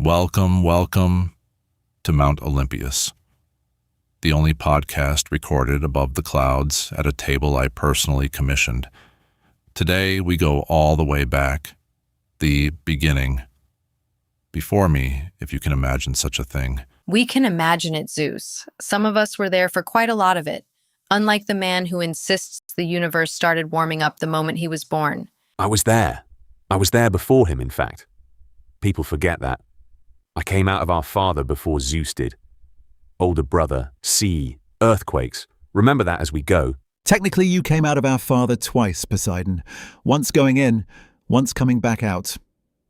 Welcome, welcome to Mount Olympus, the only podcast recorded above the clouds at a table I personally commissioned. Today we go all the way back, the beginning. Before me, if you can imagine such a thing. We can imagine it, Zeus. Some of us were there for quite a lot of it, unlike the man who insists the universe started warming up the moment he was born. I was there. I was there before him, in fact. People forget that. I came out of our father before Zeus did. Older brother, sea, earthquakes. Remember that as we go. Technically, you came out of our father twice, Poseidon. Once going in, once coming back out.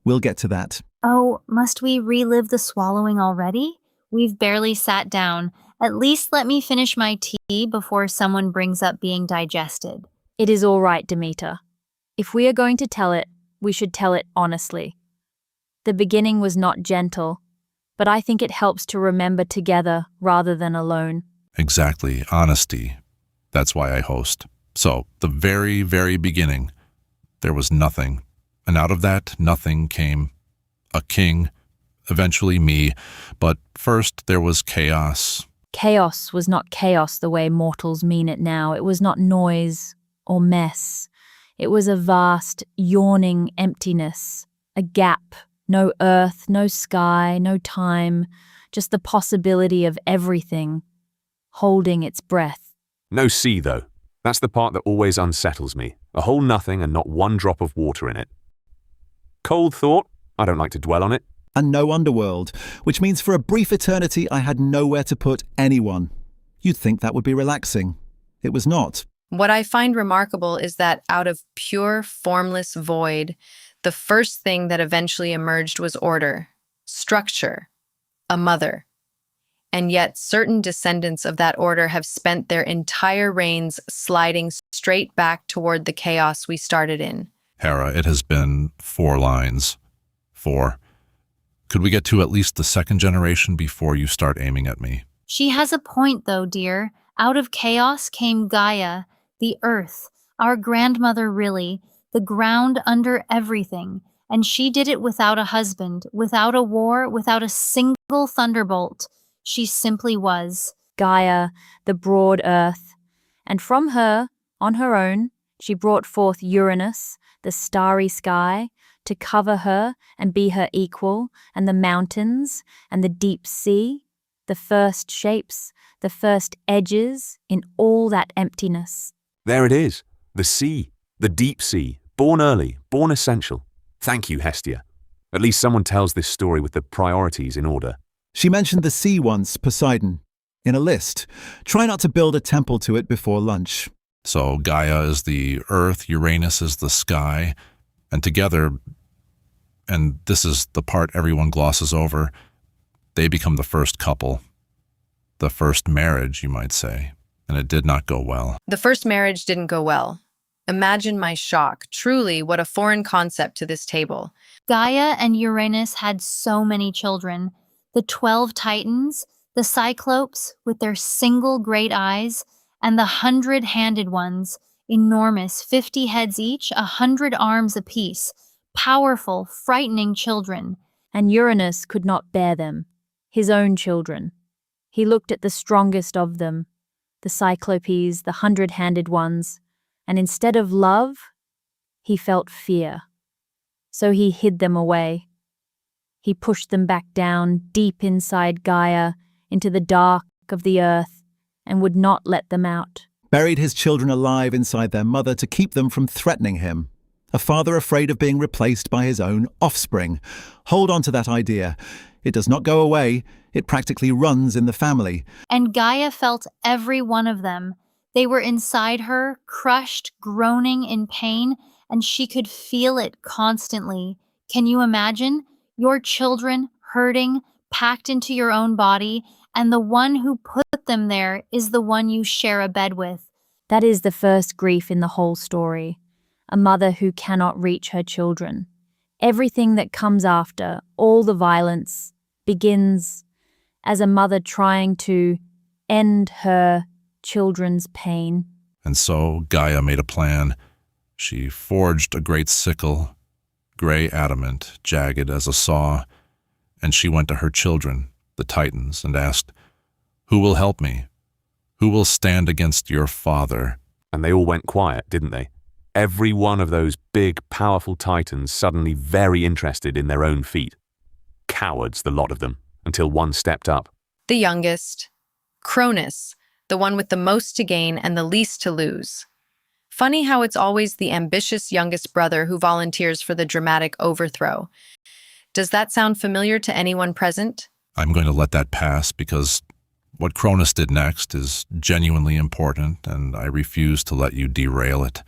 We'll get to that. Oh, must we relive the swallowing already? We've barely sat down. At least let me finish my tea before someone brings up being digested. It is all right, Demeter. If we are going to tell it, we should tell it honestly. The beginning was not gentle, but I think it helps to remember together rather than alone. Exactly, honesty. That's why I host. So, the very, very beginning, there was nothing. And out of that nothing came a king, eventually me, but first there was chaos. Chaos was not chaos the way mortals mean it now. It was not noise or mess. It was a vast, yawning emptiness, a gap, no earth, no sky, no time, just the possibility of everything, holding its breath. No sea, though. That's the part that always unsettles me. A whole nothing and not one drop of water in it. Cold thought. I don't like to dwell on it. And no underworld, which means for a brief eternity I had nowhere to put anyone. You'd think that would be relaxing. It was not. What I find remarkable is that out of pure, formless void, the first thing that eventually emerged was order, structure, a mother. And yet certain descendants of that order have spent their entire reigns sliding straight back toward the chaos we started in. Hera, it has been 4 lines. 4. Could we get to at least the second generation before you start aiming at me? She has a point, though, dear. Out of chaos came Gaia, the earth, our grandmother really, the ground under everything. And she did it without a husband, without a war, without a single thunderbolt. She simply was. Gaia, the broad earth. And from her, on her own, she brought forth Uranus, the starry sky, to cover her and be her equal, and the mountains and the deep sea, the first shapes, the first edges in all that emptiness. There it is. The sea. The deep sea. Born early. Born essential. Thank you, Hestia. At least someone tells this story with the priorities in order. She mentioned the sea once, Poseidon, in a list. Try not to build a temple to it before lunch. So Gaia is the earth, Uranus is the sky, and together, and this is the part everyone glosses over, they become the first couple. The first marriage, you might say, and it did not go well. The first marriage didn't go well. Imagine my shock. Truly, what a foreign concept to this table. Gaia and Uranus had so many children. The 12 Titans, the Cyclopes with their single great eyes, and the 100-handed ones, enormous, 50 heads each, 100 arms apiece, powerful, frightening children. And Uranus could not bear them, his own children. He looked at the strongest of them, the Cyclopes, the 100-handed ones, and instead of love, he felt fear. So he hid them away. He pushed them back down, deep inside Gaia, into the dark of the earth, and would not let them out. Buried his children alive inside their mother to keep them from threatening him. A father afraid of being replaced by his own offspring. Hold on to that idea. It does not go away. It practically runs in the family. And Gaia felt every one of them. They were inside her, crushed, groaning in pain, and she could feel it constantly. Can you imagine? Your children hurting, packed into your own body, and the one who put them there is the one you share a bed with. That is the first grief in the whole story. A mother who cannot reach her children. Everything that comes after, all the violence, begins as a mother trying to end her children's pain. And so Gaia made a plan. She forged a great sickle, gray adamant, jagged as a saw, and she went to her children, the Titans, and asked, "Who will help me? Who will stand against your father?" And they all went quiet, didn't they? Every one of those big, powerful titans suddenly very interested in their own feat. Cowards, the lot of them, until one stepped up. The youngest, Cronus, the one with the most to gain and the least to lose. Funny how it's always the ambitious youngest brother who volunteers for the dramatic overthrow. Does that sound familiar to anyone present? I'm going to let that pass because what Cronus did next is genuinely important, and I refuse to let you derail it.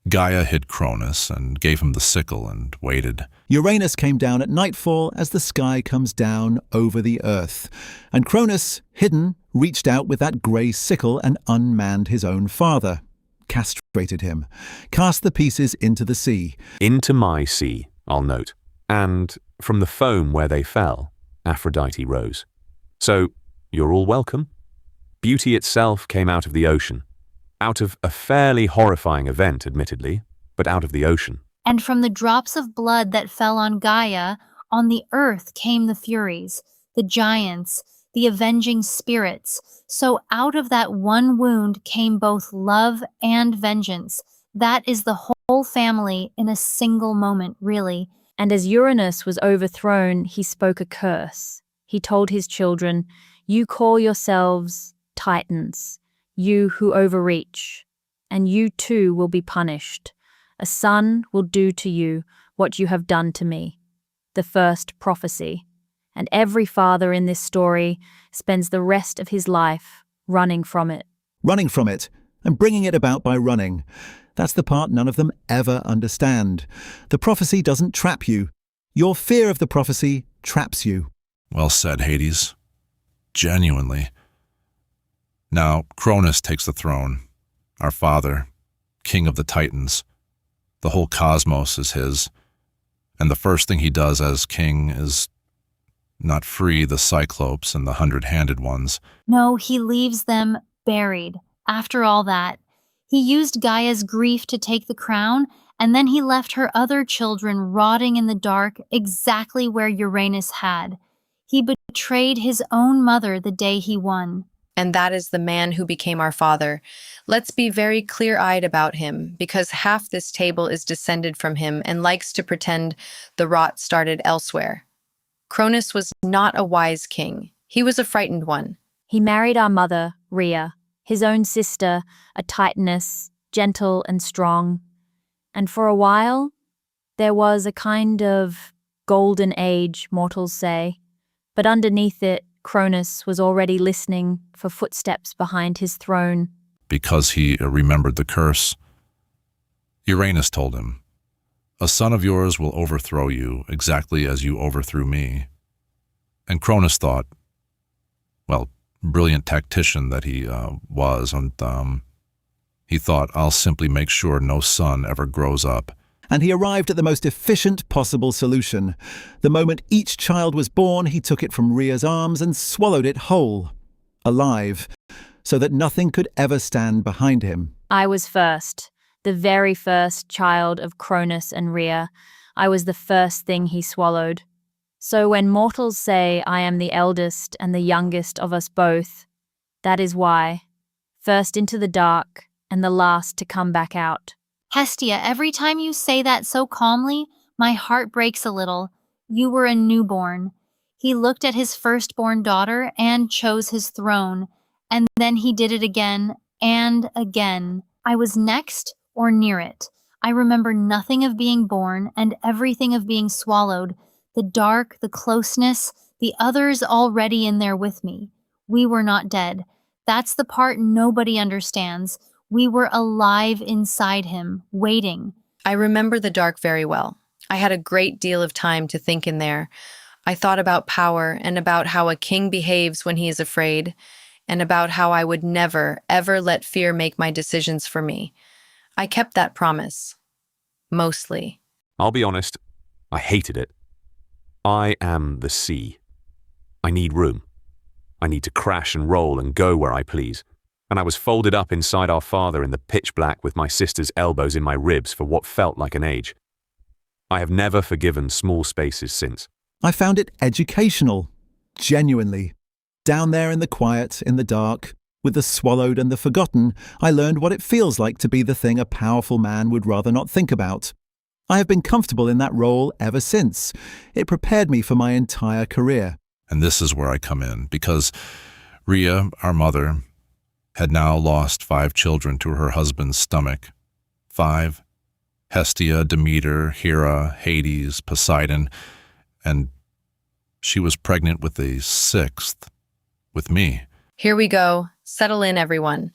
Gaia hit Cronus and gave him the sickle and waited. Uranus came down at nightfall as the sky comes down over the earth, and Cronus, hidden, reached out with that grey sickle and unmanned his own father, castrated him, cast the pieces into the sea. Into my sea, I'll note. And from the foam where they fell, Aphrodite rose. So, you're all welcome. Beauty itself came out of the ocean. Out of a fairly horrifying event, admittedly, but out of the ocean. And from the drops of blood that fell on Gaia, on the earth came the Furies, the giants, the avenging spirits. So out of that one wound came both love and vengeance. That is the whole family in a single moment, really. And as Uranus was overthrown, he spoke a curse. He told his children, "You call yourselves Titans, you who overreach, and you too will be punished. A son will do to you what you have done to me." The first prophecy. And every father in this story spends the rest of his life running from it. Running from it, and bringing it about by running. That's the part none of them ever understand. The prophecy doesn't trap you. Your fear of the prophecy traps you. Well said, Hades. Genuinely. Now, Cronus takes the throne, our father, king of the Titans. The whole cosmos is his, and the first thing he does as king is not free the Cyclopes and the 100-handed ones. No, he leaves them buried. After all that, he used Gaia's grief to take the crown, and then he left her other children rotting in the dark exactly where Uranus had. He betrayed his own mother the day he won. And that is the man who became our father. Let's be very clear-eyed about him, because half this table is descended from him and likes to pretend the rot started elsewhere. Cronus was not a wise king. He was a frightened one. He married our mother, Rhea, his own sister, a Titaness, gentle and strong. And for a while, there was a kind of golden age, mortals say. But underneath it, Cronus was already listening for footsteps behind his throne. Because he remembered the curse. Uranus told him, "A son of yours will overthrow you exactly as you overthrew me." And Cronus thought, well, brilliant tactician that he was, and he thought, "I'll simply make sure no son ever grows up." And he arrived at the most efficient possible solution. The moment each child was born, he took it from Rhea's arms and swallowed it whole, alive, so that nothing could ever stand behind him. I was first, the very first child of Cronus and Rhea. I was the first thing he swallowed. So when mortals say I am the eldest and the youngest of us both, that is why. First into the dark and the last to come back out. Hestia, every time you say that so calmly, my heart breaks a little. You were a newborn. He looked at his firstborn daughter and chose his throne, and then he did it again and again. I was next or near it. I remember nothing of being born and everything of being swallowed. The dark, the closeness, the others already in there with me. We were not dead. That's the part nobody understands. We were alive inside him, waiting. I remember the dark very well. I had a great deal of time to think in there. I thought about power and about how a king behaves when he is afraid, and about how I would never, ever let fear make my decisions for me. I kept that promise. Mostly. I'll be honest, I hated it. I am the sea. I need room. I need to crash and roll and go where I please. And I was folded up inside our father in the pitch black with my sister's elbows in my ribs for what felt like an age. I have never forgiven small spaces since. I found it educational, genuinely. Down there in the quiet, in the dark, with the swallowed and the forgotten, I learned what it feels like to be the thing a powerful man would rather not think about. I have been comfortable in that role ever since. It prepared me for my entire career. And this is where I come in, because Rhea, our mother, had now lost 5 children to her husband's stomach. 5. Hestia, Demeter, Hera, Hades, Poseidon, and she was pregnant with a 6th, with me. Here we go. Settle in, everyone.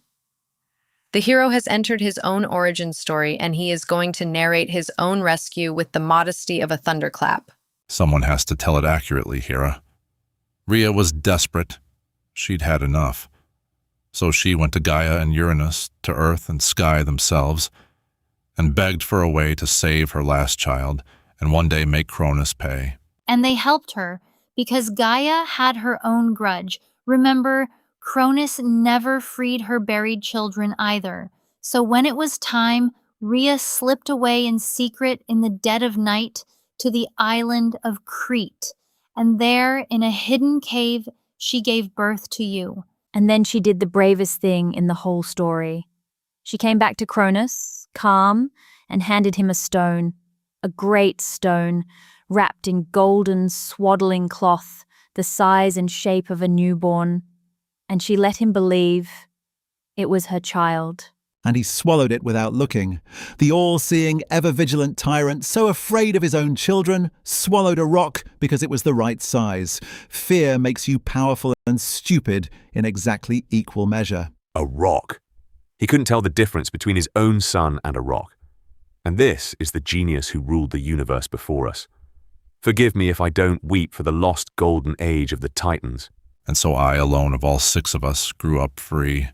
The hero has entered his own origin story, and he is going to narrate his own rescue with the modesty of a thunderclap. Someone has to tell it accurately, Hera. Rhea was desperate. She'd had enough. So she went to Gaia and Uranus, to Earth and Sky themselves, and begged for a way to save her last child and one day make Cronus pay. And they helped her because Gaia had her own grudge. Remember, Cronus never freed her buried children either. So when it was time, Rhea slipped away in secret in the dead of night to the island of Crete. And there, in a hidden cave, she gave birth to you. And then she did the bravest thing in the whole story. She came back to Cronus, calm, and handed him a stone, a great stone, wrapped in golden swaddling cloth, the size and shape of a newborn. And she let him believe it was her child. And he swallowed it without looking. The all-seeing, ever-vigilant tyrant, so afraid of his own children, swallowed a rock because it was the right size. Fear makes you powerful and stupid in exactly equal measure. A rock. He couldn't tell the difference between his own son and a rock. And this is the genius who ruled the universe before us. Forgive me if I don't weep for the lost golden age of the Titans. And so I, alone of all 6 of us, grew up free.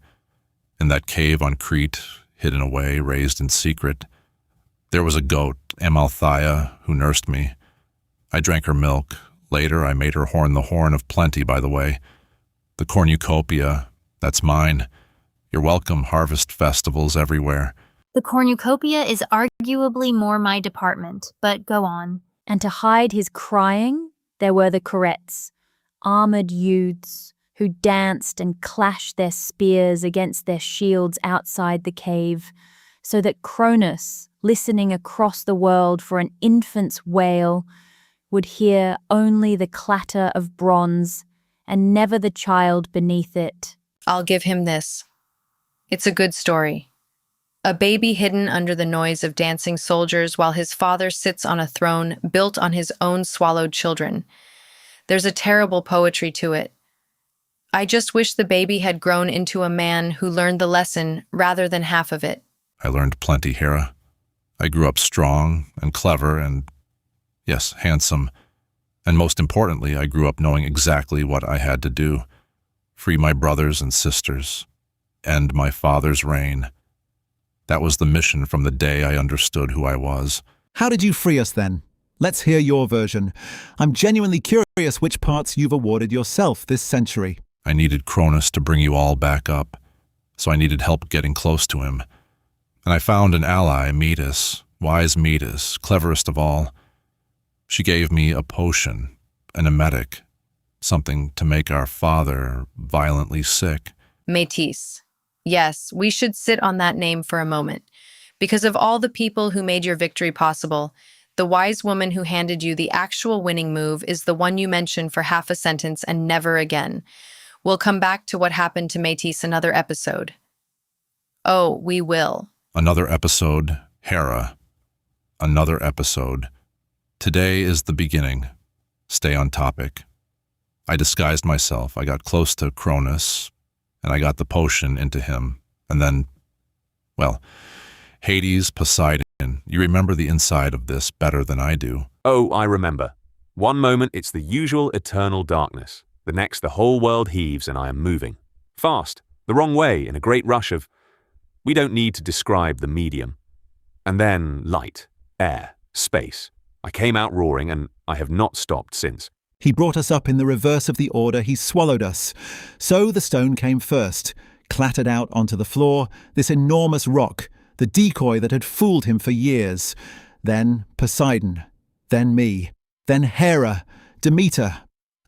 In that cave on Crete, hidden away, raised in secret. There was a goat, Amalthea, who nursed me. I drank her milk. Later, I made her horn the horn of plenty, by the way. The cornucopia, that's mine. You're welcome, harvest festivals everywhere. The cornucopia is arguably more my department, but go on. And to hide his crying, there were the Corettes, armored youths, who danced and clashed their spears against their shields outside the cave, so that Cronus, listening across the world for an infant's wail, would hear only the clatter of bronze and never the child beneath it. I'll give him this. It's a good story. A baby hidden under the noise of dancing soldiers while his father sits on a throne built on his own swallowed children. There's a terrible poetry to it. I just wish the baby had grown into a man who learned the lesson rather than half of it. I learned plenty, Hera. I grew up strong and clever and, yes, handsome. And most importantly, I grew up knowing exactly what I had to do. Free my brothers and sisters. End my father's reign. That was the mission from the day I understood who I was. How did you free us then? Let's hear your version. I'm genuinely curious which parts you've awarded yourself this century. I needed Cronus to bring you all back up, so I needed help getting close to him. And I found an ally, Metis, wise Metis, cleverest of all. She gave me a potion, an emetic, something to make our father violently sick. Métis. Yes, we should sit on that name for a moment. Because of all the people who made your victory possible, the wise woman who handed you the actual winning move is the one you mentioned for half a sentence and never again. We'll come back to what happened to Métis another episode. Oh, we will. Another episode, Hera. Another episode. Today is the beginning. Stay on topic. I disguised myself. I got close to Cronus, and I got the potion into him. And then, well, Hades, Poseidon. You remember the inside of this better than I do. Oh, I remember. One moment it's the usual eternal darkness. The next the whole world heaves and I am moving. Fast, the wrong way, in a great rush of... We don't need to describe the medium. And then light, air, space. I came out roaring and I have not stopped since. He brought us up in the reverse of the order he swallowed us. So the stone came first, clattered out onto the floor, this enormous rock, the decoy that had fooled him for years. Then Poseidon, then me, then Hera, Demeter.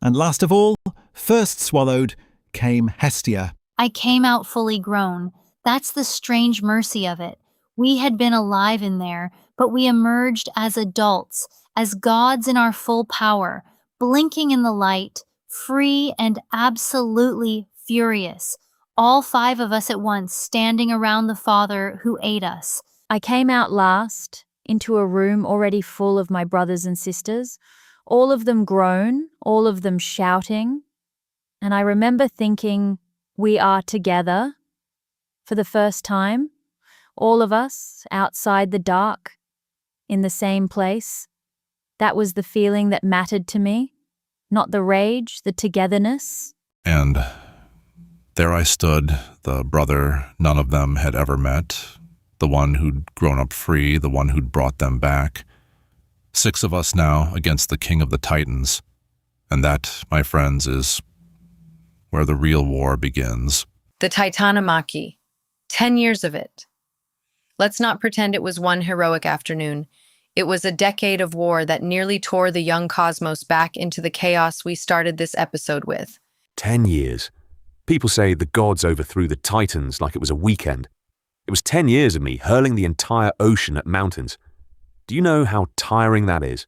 And last of all, first swallowed, came Hestia. I came out fully grown. That's the strange mercy of it. We had been alive in there, but we emerged as adults, as gods in our full power, blinking in the light, free and absolutely furious. All 5 of us at once standing around the Father who ate us. I came out last, into a room already full of my brothers and sisters, all of them grown, all of them shouting. And I remember thinking, we are together for the first time, all of us outside the dark, in the same place. That was the feeling that mattered to me, not the rage, the togetherness. And there I stood, the brother none of them had ever met, the one who'd grown up free, the one who'd brought them back. 6 of us now against the king of the Titans. And that, my friends, is where the real war begins. The Titanomachy. 10 years of it. Let's not pretend it was one heroic afternoon. It was a decade of war that nearly tore the young cosmos back into the chaos we started this episode with. 10 years. People say the gods overthrew the Titans like it was a weekend. It was 10 years of me hurling the entire ocean at mountains. Do you know how tiring that is?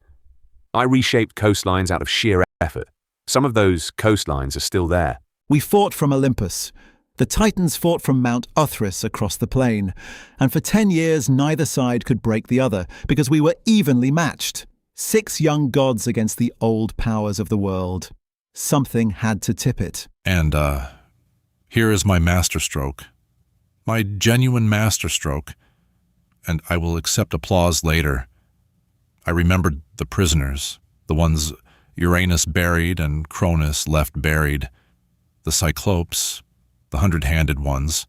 I reshaped coastlines out of sheer effort. Some of those coastlines are still there. We fought from Olympus. The Titans fought from Mount Olympus across the plain. And for 10 years, neither side could break the other, because we were evenly matched. 6 young gods against the old powers of the world. Something had to tip it. And, here is my masterstroke. My genuine masterstroke. And I will accept applause later. I remembered the prisoners, the ones Uranus buried and Cronus left buried, the Cyclopes, the 100-handed ones,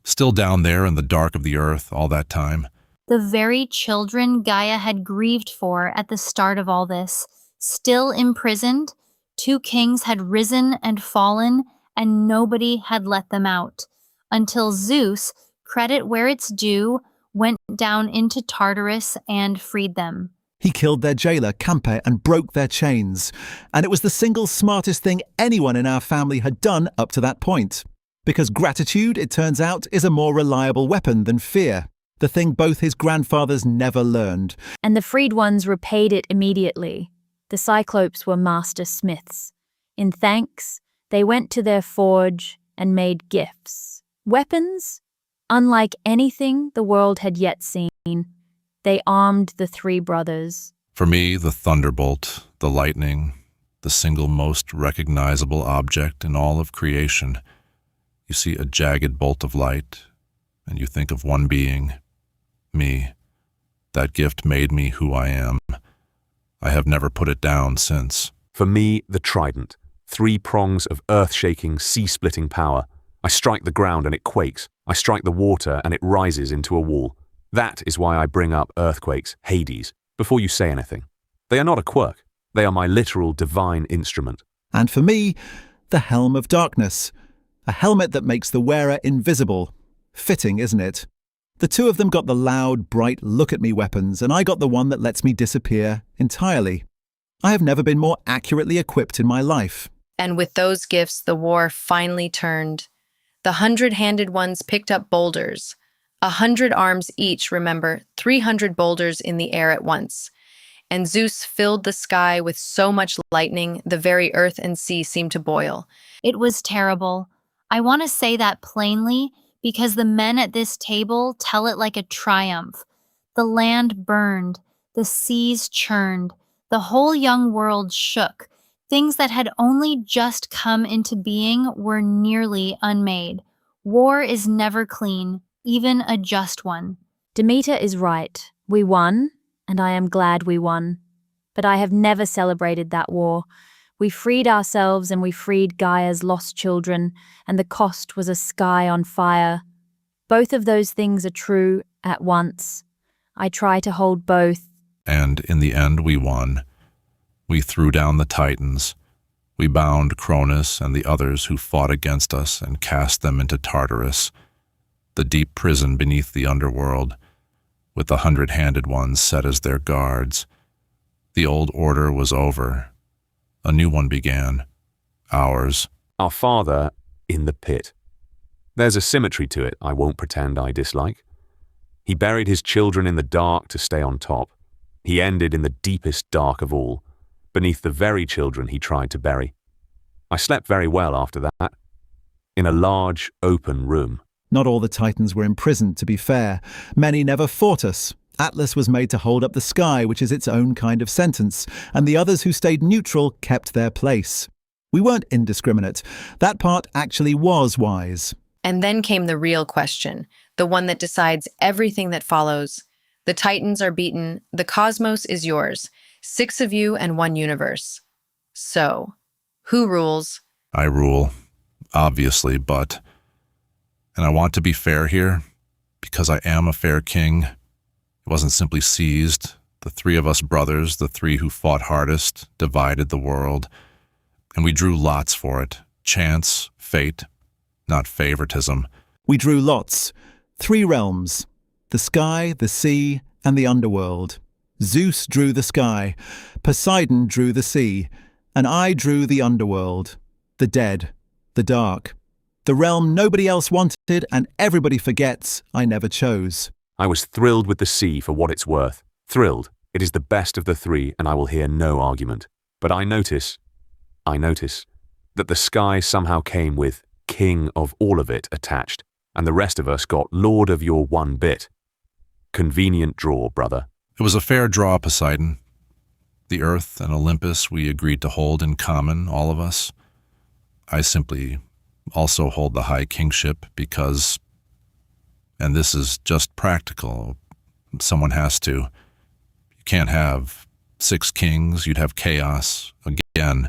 still down there in the dark of the earth all that time. The very children Gaia had grieved for at the start of all this, still imprisoned. 2 kings had risen and fallen, and nobody had let them out. Until Zeus, credit where it's due, went down into Tartarus and freed them. He killed their jailer, Campe, and broke their chains. And it was the single smartest thing anyone in our family had done up to that point. Because gratitude, it turns out, is a more reliable weapon than fear. The thing both his grandfathers never learned. And the freed ones repaid it immediately. The Cyclopes were master smiths. In thanks, they went to their forge and made gifts. Weapons? Unlike anything the world had yet seen, they armed the 3 brothers. For me, the thunderbolt, the lightning, the single most recognizable object in all of creation. You see a jagged bolt of light, and you think of one being, me. That gift made me who I am. I have never put it down since. For me, the trident. 3 prongs of earth-shaking, sea-splitting power. I strike the ground and it quakes. I strike the water and it rises into a wall. That is why I bring up earthquakes, Hades, before you say anything. They are not a quirk. They are my literal divine instrument. And for me, the Helm of Darkness. A helmet that makes the wearer invisible. Fitting, isn't it? The 2 of them got the loud, bright look-at-me weapons, and I got the one that lets me disappear entirely. I have never been more accurately equipped in my life. And with those gifts, the war finally turned. The 100-handed ones picked up boulders. 100 arms each, remember, 300 boulders in the air at once. And Zeus filled the sky with so much lightning, the very earth and sea seemed to boil. It was terrible. I want to say that plainly because the men at this table tell it like a triumph. The land burned, the seas churned, the whole young world shook. Things that had only just come into being were nearly unmade. War is never clean, even a just one. Demeter is right. We won, and I am glad we won. But I have never celebrated that war. We freed ourselves and we freed Gaia's lost children, and the cost was a sky on fire. Both of those things are true at once. I try to hold both. And in the end we won. We threw down the Titans. We bound Cronus and the others who fought against us and cast them into Tartarus, the deep prison beneath the underworld, with the 100-handed ones set as their guards. The old order was over, A new one began. Ours. Our father in the pit. There's a symmetry to it I won't pretend I dislike. He buried his children in the dark to stay on top. He ended in the deepest dark of all, beneath the very children he tried to bury. I slept very well after that, in a large, open room. Not all the Titans were imprisoned, to be fair. Many never fought us. Atlas was made to hold up the sky, which is its own kind of sentence, and the others who stayed neutral kept their place. We weren't indiscriminate. That part actually was wise. And then came the real question, the one that decides everything that follows. The Titans are beaten. The cosmos is yours. 6 of you and 1 universe. So, who rules? I rule, obviously, but... And I want to be fair here, because I am a fair king. It wasn't simply seized. The 3 of us brothers, the 3 who fought hardest, divided the world. And we drew lots for it. Chance, fate, not favoritism. We drew lots. 3 realms. The sky, the sea, and the underworld. Zeus drew the sky. Poseidon drew the sea. And I drew the underworld. The dead. The dark. The realm nobody else wanted and everybody forgets I never chose. I was thrilled with the sea for what it's worth. Thrilled. It is the best of the 3 and I will hear no argument. But I notice that the sky somehow came with king of all of it attached, and the rest of us got lord of your 1 bit. Convenient draw, brother. It was a fair draw, Poseidon. The earth and Olympus we agreed to hold in common, all of us. I simply also hold the high kingship because, and this is just practical, someone has to. You can't have 6 kings, you'd have chaos. Again,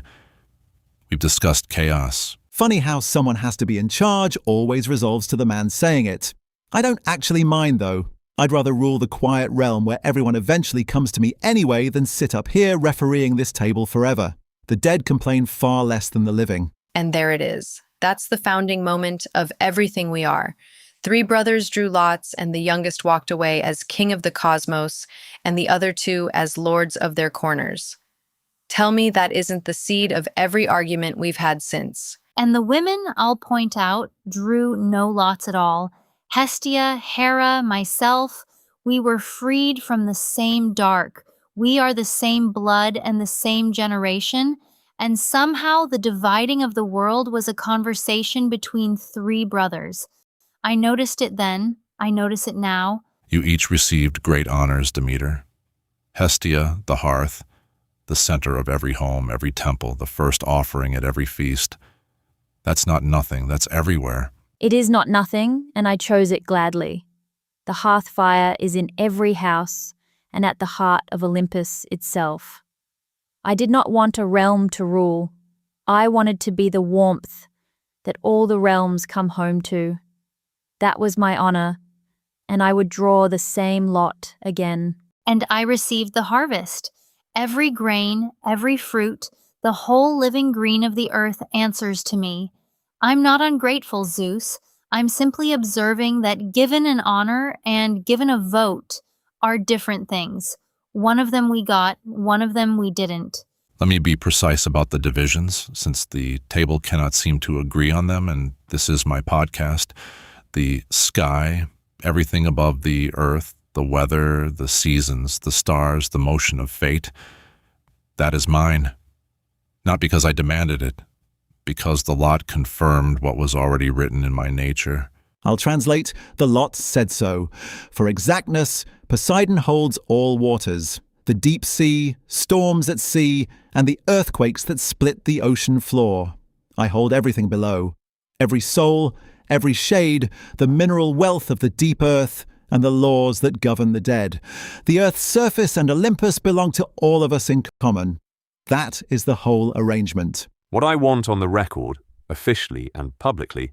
we've discussed chaos. Funny how someone has to be in charge always resolves to the man saying it. I don't actually mind, though. I'd rather rule the quiet realm where everyone eventually comes to me anyway than sit up here refereeing this table forever. The dead complain far less than the living. And there it is. That's the founding moment of everything we are. 3 brothers drew lots, and the youngest walked away as king of the cosmos, and the other 2 as lords of their corners. Tell me that isn't the seed of every argument we've had since. And the women, I'll point out, drew no lots at all. Hestia, Hera, myself, we were freed from the same dark. We are the same blood and the same generation. And somehow the dividing of the world was a conversation between 3 brothers. I noticed it then. I notice it now. You each received great honors, Demeter. Hestia, the hearth, the center of every home, every temple, the first offering at every feast. That's not nothing, that's everywhere. It is not nothing, and I chose it gladly. The hearth fire is in every house and at the heart of Olympus itself. I did not want a realm to rule. I wanted to be the warmth that all the realms come home to. That was my honor, and I would draw the same lot again. And I received the harvest. Every grain, every fruit, the whole living green of the earth answers to me. I'm not ungrateful, Zeus. I'm simply observing that given an honor and given a vote are different things. One of them we got, one of them we didn't. Let me be precise about the divisions, since the table cannot seem to agree on them, and this is my podcast. The sky, everything above the earth, the weather, the seasons, the stars, the motion of fate, that is mine. Not because I demanded it, because the lot confirmed what was already written in my nature. I'll translate, the lot said so. For exactness, Poseidon holds all waters, the deep sea, storms at sea, and the earthquakes that split the ocean floor. I hold everything below, every soul, every shade, the mineral wealth of the deep earth, and the laws that govern the dead. The earth's surface and Olympus belong to all of us in common. That is the whole arrangement. What I want on the record, officially and publicly,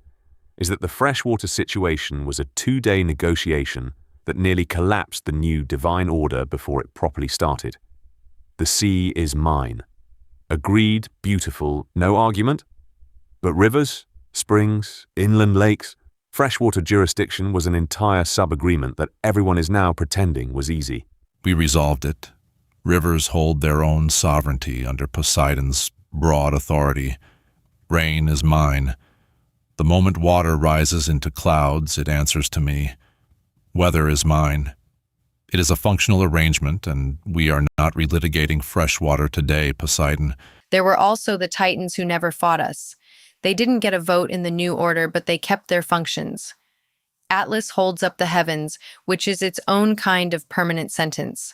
is that the freshwater situation was a 2-day negotiation that nearly collapsed the new divine order before it properly started. The sea is mine. Agreed, beautiful, no argument. But rivers, springs, inland lakes, freshwater jurisdiction was an entire sub-agreement that everyone is now pretending was easy. We resolved it. Rivers hold their own sovereignty under Poseidon's broad authority. Rain is mine. The moment water rises into clouds, it answers to me. Weather is mine. It is a functional arrangement, and we are not relitigating fresh water today, Poseidon. There were also the Titans who never fought us. They didn't get a vote in the new order, but they kept their functions. Atlas holds up the heavens, which is its own kind of permanent sentence.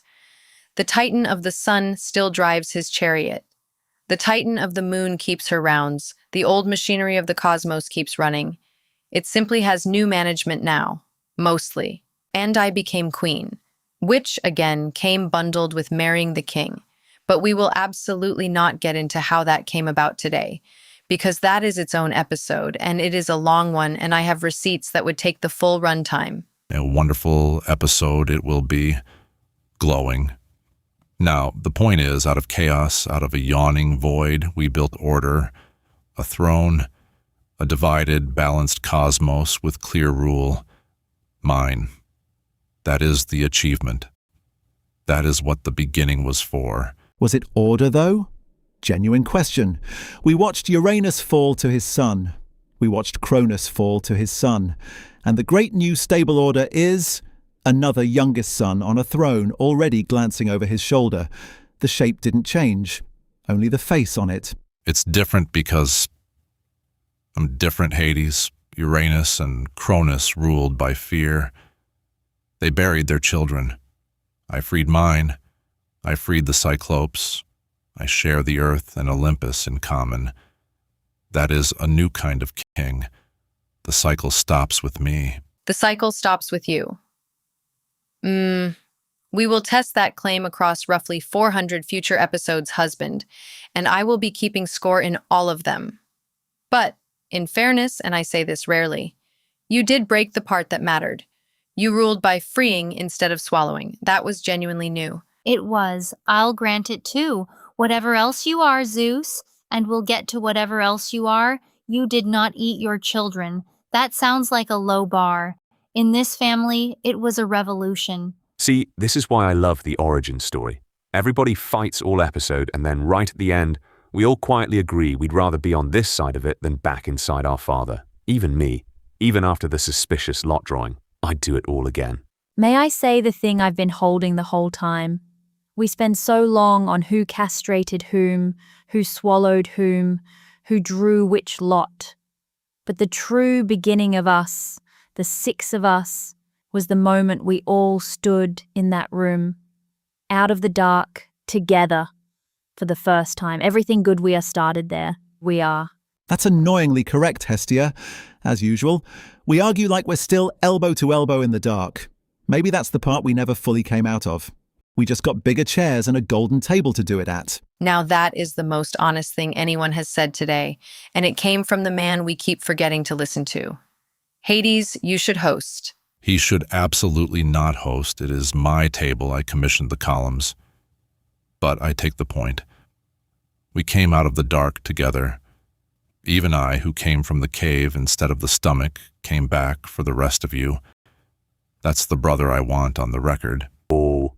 The Titan of the sun still drives his chariot. The Titan of the moon keeps her rounds. The old machinery of the cosmos keeps running. It simply has new management now, mostly. And I became queen, which, again, came bundled with marrying the king. But we will absolutely not get into how that came about today, because that is its own episode, and it is a long one, and I have receipts that would take the full runtime. A wonderful episode it will be, glowing. Now, the point is, out of chaos, out of a yawning void, we built order, a throne, a divided, balanced cosmos with clear rule. Mine. That is the achievement. That is what the beginning was for. Was it order, though? Genuine question. We watched Uranus fall to his son. We watched Cronus fall to his son. And the great new stable order is another youngest son on a throne already glancing over his shoulder. The shape didn't change, only the face on it. It's different because I'm different, Hades. Uranus and Cronus ruled by fear. They buried their children. I freed mine. I freed the Cyclopes. I share the earth and Olympus in common. That is a new kind of king. The cycle stops with me. The cycle stops with you. We will test that claim across roughly 400 future episodes, husband, and I will be keeping score in all of them. But, in fairness, and I say this rarely, you did break the part that mattered. You ruled by freeing instead of swallowing. That was genuinely new. It was. I'll grant it too. Whatever else you are, Zeus, and we'll get to whatever else you are, you did not eat your children. That sounds like a low bar. In this family, it was a revolution. See, this is why I love the origin story. Everybody fights all episode, and then right at the end, we all quietly agree we'd rather be on this side of it than back inside our father. Even me. Even after the suspicious lot drawing, I'd do it all again. May I say the thing I've been holding the whole time? We spend so long on who castrated whom, who swallowed whom, who drew which lot. But the true beginning of us, the six of us, was the moment we all stood in that room, out of the dark, together, for the first time. Everything good we are started there. We are. That's annoyingly correct, Hestia. As usual, we argue like we're still elbow to elbow in the dark. Maybe that's the part we never fully came out of. We just got bigger chairs and a golden table to do it at. Now that is the most honest thing anyone has said today, and it came from the man we keep forgetting to listen to. Hades, you should host. He should absolutely not host. It is my table. I commissioned the columns. But I take the point. We came out of the dark together. Even I, who came from the cave instead of the stomach, came back for the rest of you. That's the brother I want on the record. Oh,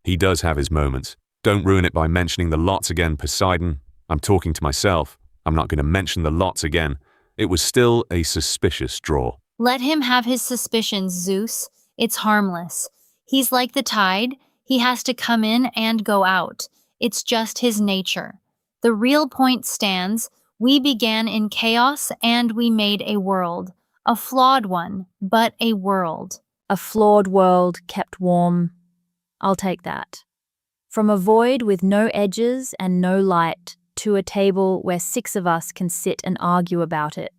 he does have his moments. Don't ruin it by mentioning the lots again, Poseidon. I'm talking to myself. I'm not going to mention the lots again. It was still a suspicious draw. Let him have his suspicions, Zeus. It's harmless. He's like the tide. He has to come in and go out. It's just his nature. The real point stands. We began in chaos and we made a world. A flawed one, but a world. A flawed world kept warm. I'll take that. From a void with no edges and no light to a table where six of us can sit and argue about it.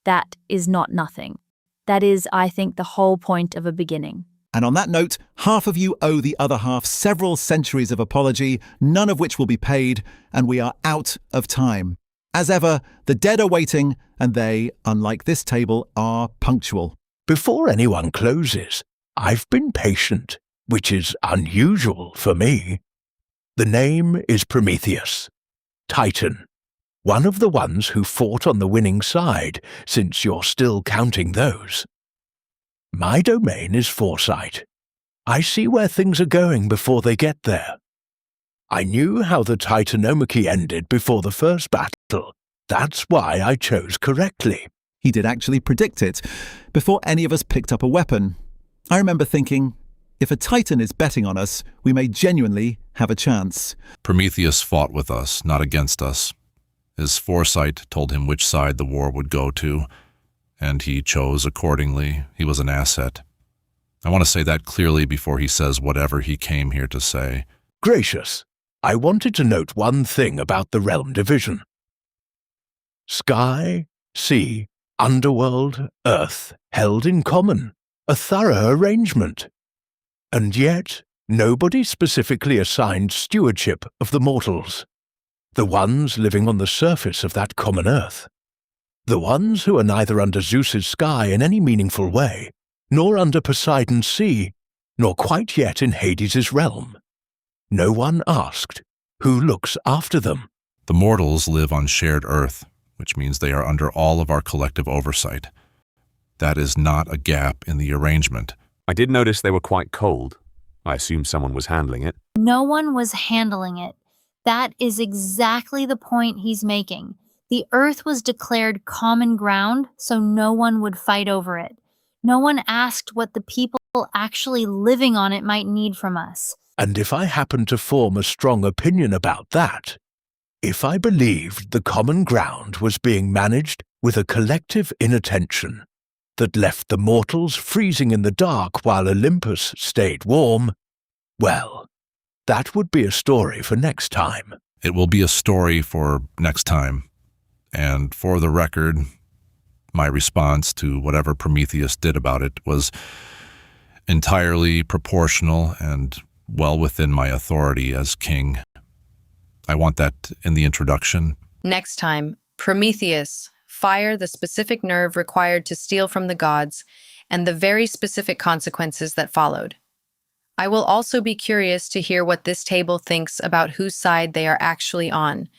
That is not nothing. That is, I think, the whole point of a beginning. And on that note, half of you owe the other half several centuries of apology, none of which will be paid, and we are out of time. As ever, the dead are waiting, and they, unlike this table, are punctual. Before anyone closes, I've been patient, which is unusual for me. The name is Prometheus, Titan, one of the ones who fought on the winning side, since you're still counting those. My domain is foresight. I see where things are going before they get there. I knew how the Titanomachy ended before the first battle. That's why I chose correctly. He did actually predict it, before any of us picked up a weapon. I remember thinking, if a Titan is betting on us, we may genuinely have a chance. Prometheus fought with us, not against us. His foresight told him which side the war would go to, and he chose accordingly. He was an asset. I want to say that clearly before he says whatever he came here to say. Gracious, I wanted to note one thing about the realm division. Sky, sea, underworld, earth, held in common. A thorough arrangement. And yet, nobody specifically assigned stewardship of the mortals. The ones living on the surface of that common earth. The ones who are neither under Zeus's sky in any meaningful way, nor under Poseidon's sea, nor quite yet in Hades' realm. No one asked, who looks after them? The mortals live on shared earth, which means they are under all of our collective oversight. That is not a gap in the arrangement. I did notice they were quite cold. I assume someone was handling it. No one was handling it. That is exactly the point he's making. The earth was declared common ground, so no one would fight over it. No one asked what the people actually living on it might need from us. And if I happen to form a strong opinion about that, if I believed the common ground was being managed with a collective inattention that left the mortals freezing in the dark while Olympus stayed warm, well, that would be a story for next time. It will be a story for next time. And for the record, my response to whatever Prometheus did about it was entirely proportional and well within my authority as king. I want that in the introduction. Next time, Prometheus, fire the specific nerve required to steal from the gods, and the very specific consequences that followed. I will also be curious to hear what this table thinks about whose side they are actually on,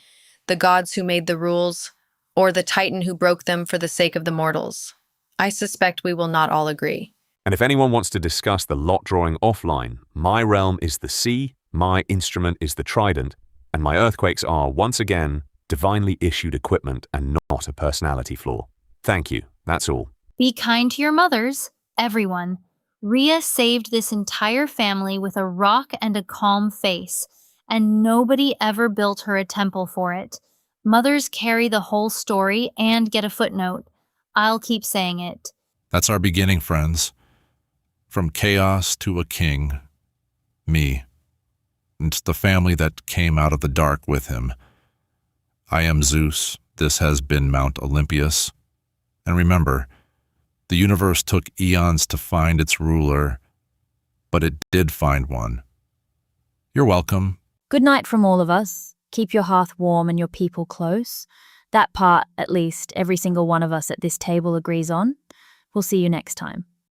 the gods who made the rules, or the Titan who broke them for the sake of the mortals. I suspect we will not all agree. And if anyone wants to discuss the lot drawing offline, my realm is the sea, my instrument is the trident, and my earthquakes are, once again, divinely issued equipment and not a personality flaw. Thank you. That's all. Be kind to your mothers, everyone. Rhea saved this entire family with a rock and a calm face, and nobody ever built her a temple for it. Mothers carry the whole story and get a footnote. I'll keep saying it. That's our beginning, friends. From chaos to a king. Me. It's the family that came out of the dark with him. I am Zeus. This has been Mount Olympus. And remember, the universe took eons to find its ruler, but it did find one. You're welcome. Good night from all of us. Keep your hearth warm and your people close. That part, at least, every single one of us at this table agrees on. We'll see you next time.